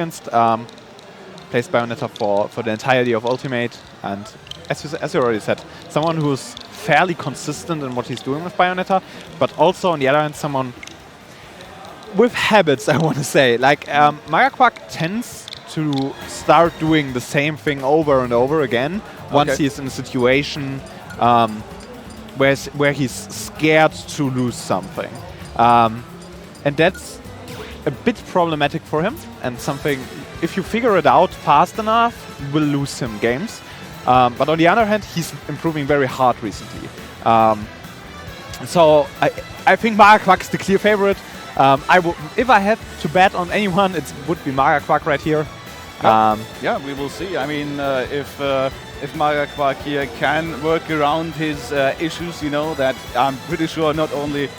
against. Plays Bayonetta for the entirety of Ultimate, and as you already said, someone who's fairly consistent in what he's doing with Bayonetta, but also on the other hand, someone with habits, I want to say. Like, Magerquark tends to start doing the same thing over and over again once he's in a situation where he's scared to lose something. And that's a bit problematic for him, and something, if you figure it out fast enough, will lose him games. But on the other hand, he's improving very hard recently. So I think Magerquark is the clear favorite. If I had to bet on anyone, it would be Magerquark right here. Yeah, we will see. I mean, if Magerquark here can work around his issues, you know, that I'm pretty sure not only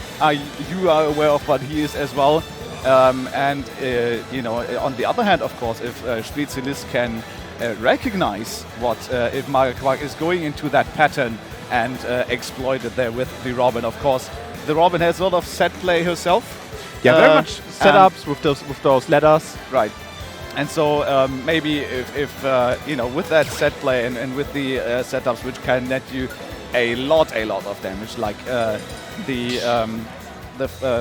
you are aware of, but he is as well. You know, on the other hand, of course, if Spezilist can recognize what if Magerquark is going into that pattern and exploit it there with the Robin, of course. The Robin has a lot of set play herself. Yeah, very much setups with those ladders. Right. And so maybe if you know, with that set play and with the setups which can net you a lot of damage, like the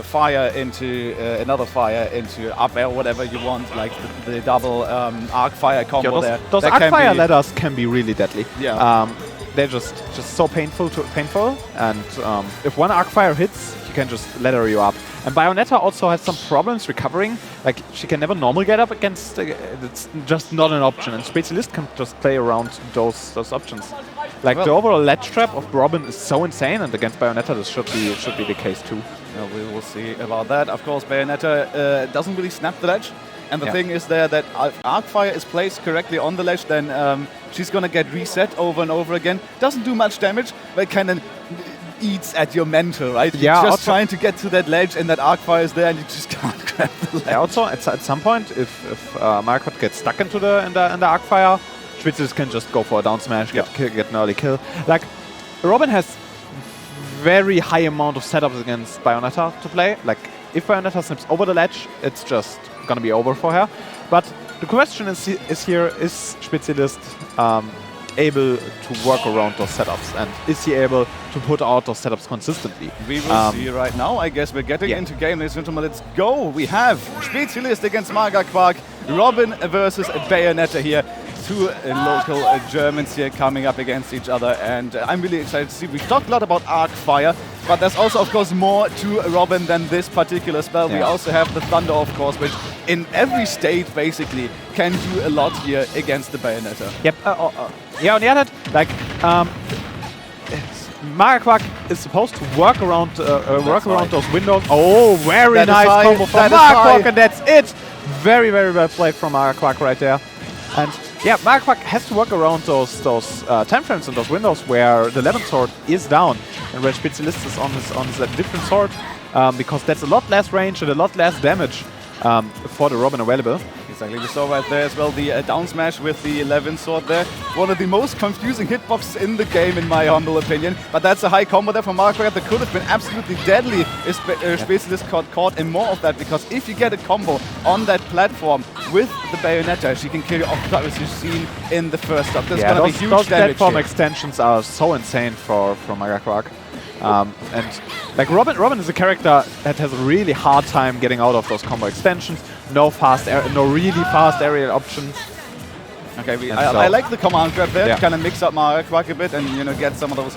fire into another fire into up air, whatever you want, like the double arc fire combo there. Those arc fire ladders can be really deadly. Yeah. They're just so painful, and if one arc fire hits, you can just ladder you up. And Bayonetta also has some problems recovering. Like, she can never normal get up against. It's just not an option. And Spezilist can just play around those options. Like, the overall ledge trap of Robin is so insane, and against Bayonetta this should be the case too. We will see about that. Of course, Bayonetta doesn't really snap the ledge. And the thing is there that if Arcfire is placed correctly on the ledge, then she's going to get reset over and over again. Doesn't do much damage, but kind of eats at your mental, right? Yeah, you're just trying to get to that ledge, and that Arcfire is there, and you just can't grab the ledge. Yeah, also, at some point, if Magerquark gets stuck into the Arcfire, Spezilist can just go for a down smash, get an early kill. Like, Robin has very high amount of setups against Bayonetta to play. Like, if Bayonetta snips over the ledge, it's just gonna be over for her. But the question is Spezilist able to work around those setups, and is he able to put out those setups consistently? We will see right now. I guess we're getting into game, ladies and gentlemen. Let's go. We have Spezilist against Magerquark, Robin versus Bayonetta here. Two local Germans here coming up against each other, and I'm really excited to see. We've talked a lot about Arcfire, but there's also, of course, more to Robin than this particular spell. We also have the Thunder, of course, which in every state, basically, can do a lot here against the Bayonetta. Yep. Yeah, on the other hand, like, Magerquark is supposed to work around those windows. Oh, very nice combo from Magerquark, and that's it! Very, very well played from Magerquark right there. And yeah, Magerquark has to work around those time frames and those windows where the 11th sword is down and where Spezilist is on his different sword, because that's a lot less range and a lot less damage for the Robin available. Exactly, we saw right there as well the down smash with the 11th sword there. One of the most confusing hitboxes in the game, in my humble opinion. But that's a high combo there from Magerquark that could have been absolutely deadly if Spezilist caught in more of that, because if you get a combo on that platform with the Bayonetta, she can kill you off guard, as you've seen in the first stop. There's gonna be huge those damage platform here. extensions are so insane from Magerquark. And like Robin is a character that has a really hard time getting out of those combo extensions. No really fast aerial options. Okay, I like the command grab there to kind of mix up Magerquark a bit and, you know, get some of those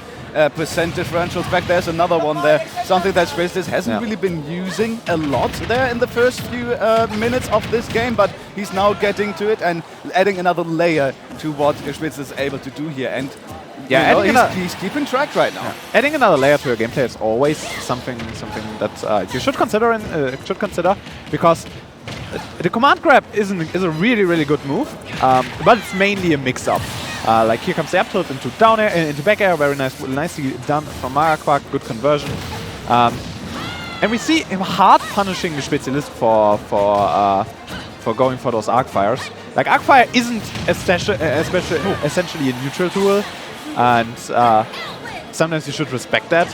percent differentials back. There's another one there, something that Spezilist hasn't really been using a lot there in the first few minutes of this game, but he's now getting to it and adding another layer to what Spezilist is able to do here. And he's keeping track right now. Yeah. Adding another layer to your gameplay is always something that you should consider because the command grab is a really good move, but it's mainly a mix-up. Like, here comes the up tilt into down air, into back air, very nicely done from Magerquark, good conversion. And we see him hard punishing the Spezilist for going for those Arcfires. Like, Arcfire isn't essentially a neutral tool, and sometimes you should respect that.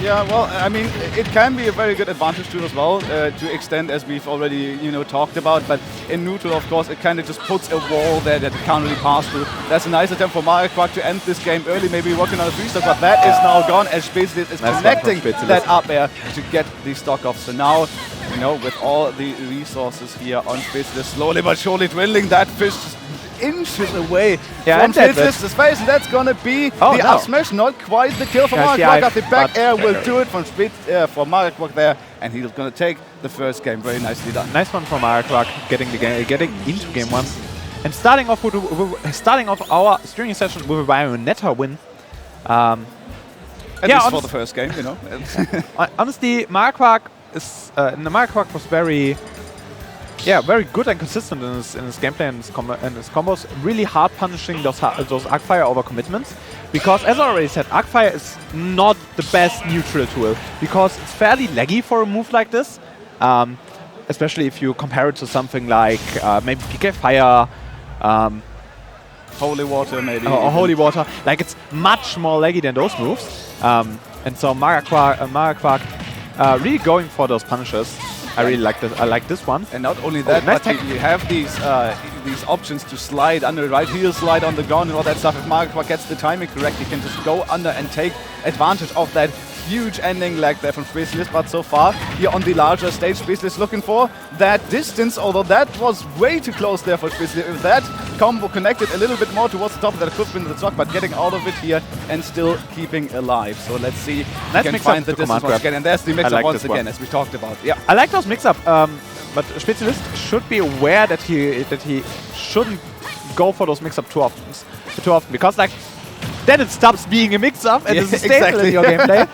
Yeah, well, I mean, it can be a very good advantage too as well, to extend, as we've already, talked about. But in neutral, of course, it kind of just puts a wall there that it can't really pass through. That's a nice attempt for Magerquark to end this game early, maybe working on a 3-stock, but that is now gone as Spezilist is connecting that up air to get the stock off. So now, with all the resources here on Spezilist, slowly but surely dwindling, that fish inches away from Spezilist's face, and that's gonna be the up smash. Not quite the kill for Magerquark. The back air will do it from for Magerquark there, and he's gonna take the first game. Very nicely done. Nice one from Magerquark, getting into game 1, and starting off our streaming session with a Bayonetta win. At least for the first game, Honestly, Magerquark was very good and consistent in his gameplay and his combos. Really hard punishing those Arcfire over commitments, because as I already said, Arcfire is not the best neutral tool, because it's fairly laggy for a move like this, especially if you compare it to something like maybe PK Fire, Holy Water maybe. Or Holy Water. Like, it's much more laggy than those moves. And so Magerquark really going for those punishes. I really like this. I like this one. And not only that, but you have these options to slide under, right? Heel slide on the gun and all that stuff. If Magerquark gets the timing correct, he can just go under and take advantage of that huge ending lag there from Spezilist. But so far, here on the larger stage, Spezilist looking for that distance, although that was way too close there for Spezilist. If that combo connected a little bit more towards the top, that could have been the stock, but getting out of it here and still keeping alive. So let's see if we can find the distance once again. And there's the mix-up once again, as we talked about. Yeah, I like those mix-up, but Spezilist should be aware that he shouldn't go for those mix-up too often, because like then it stops being a mix-up and it's a staple in your gameplay.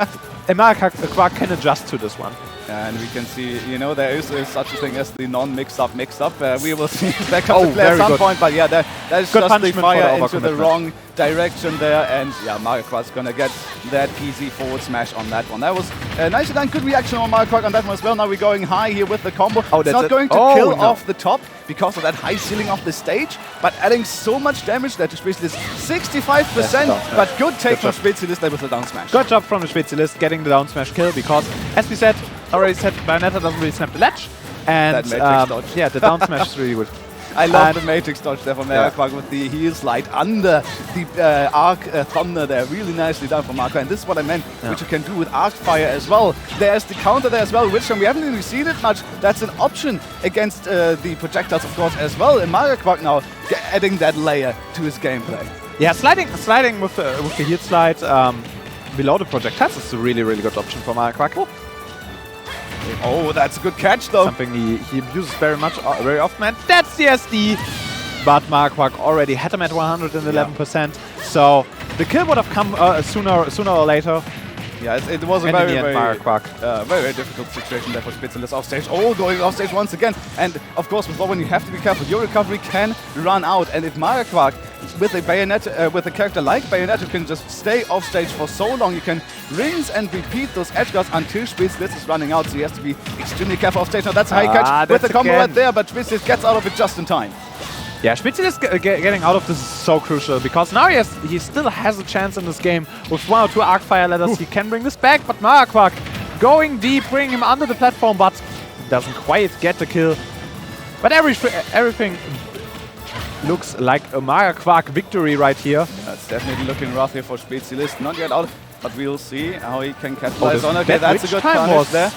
And Magerquark can adjust to this one. And we can see, there is such a thing as the non-mix-up mix-up. We will see if that comes to play at some point. But yeah, that is good, just the fire into the wrong direction there. And yeah, Magerquark's going to get that easy forward smash on that one. That was nicely done. Good reaction on Magerquark on that one as well. Now we're going high here with the combo. It's not going to kill off the top because of that high ceiling of the stage, but adding so much damage there to Spezilist. 65%, but good take from Spezilist there with the down smash. Good job from the Spezilist getting the down smash kill, because as we already said, Bayonetta doesn't really snap the ledge. And that Matrix dodge. Yeah, the down smash is really good. I love the Matrix dodge there from Magerquark with the heel slide under the Arc Thunder there. Really nicely done from Magerquark. And this is what I meant, which you can do with Arc Fire as well. There's the counter there as well, which we haven't really seen it much. That's an option against the projectiles, of course, as well. And Magerquark now adding that layer to his gameplay. Yeah, sliding with the heel slide below the projectiles is a really, really good option for Magerquark. Oh, that's a good catch, though. Something he uses very often, and that's the SD. But Magerquark already had him at 111%, so the kill would have come sooner or later. Yeah, it was a very difficult situation there for Spezilist off stage. Oh, going off stage once again. And of course, with Robin, you have to be careful. Your recovery can run out, and if Magerquark with a Bayonetta, with a character like Bayonetta, can just stay off stage for so long, you can rinse and repeat those edge guards until Spezilist is running out. So he has to be extremely careful off stage. Now that's a high catch with the combo right there, but Spezilist gets out of it just in time. Yeah, Spezilist getting out of this is so crucial, because now he still has a chance in this game. With 1 or 2 Arcfire ladders, he can bring this back, but Magerquark going deep, bringing him under the platform, but doesn't quite get the kill. But everything looks like a Magerquark victory right here. That's definitely looking rough here for Spezilist. Not yet out, but we'll see how he can capitalize on it. Okay, that's a good punish there.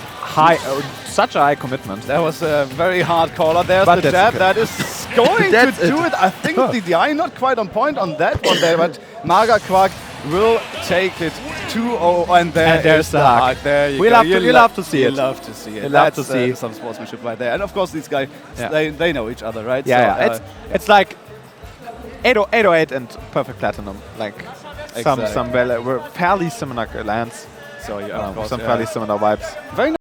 Such a high commitment. That was a very hard caller. There's the jab. That is going to do it. I think the DI not quite on point on that one there, but Magerquark will take it 2-0, and there's the hack. There you go. You love to see it. You love to see it. You love to see some sportsmanship right there. And of course, these guys, they know each other, right? Yeah, so, it's like 808 and Perfect Platinum. Like some fairly similar lands. So yeah, of course, some fairly similar vibes. Very nice.